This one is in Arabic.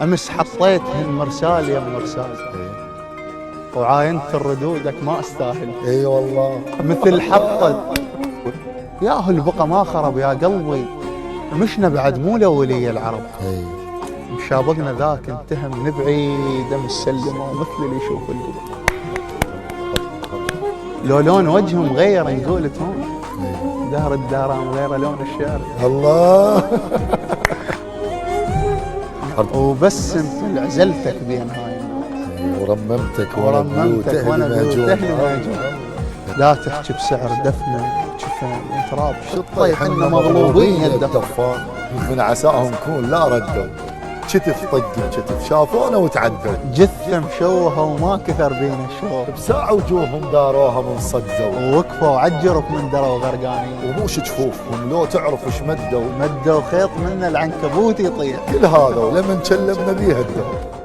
امس حطيتهن مرسال يا مرسال، وعاينت ردودك ما استاهل. اي والله مثل حطت ياهو البقى ما خرب يا قلبي، مشنا بعد مو لولي العرب. اي مشابقنا ذاك انتهم نبعيد مسلمه ومثل اللي يشوف القبر. لو لون وجههم غير نقول هون دهر الدارام غير لون الشارع. الله وبس انت عزلتك بين هاي ورممتك ورممتك وانا بيوت اهلي مهجوم. لا تحكي بسعر دفنه جفن تراب شطي احنا مغلوبين الدفان من عساهم كون لا ردوا كتف طق بكتف شافونا وتعدوا جثة مشوهة وما كثر بينا الشوق بساعة وجوههم داروها من صدوا ووقفوا عجرك من دروا غرقانين وموش جفوفهم لو تعرف ايش مدوا مدوا خيط من العنكبوت يطير كل هذا ولمن كلمنا بيها الدور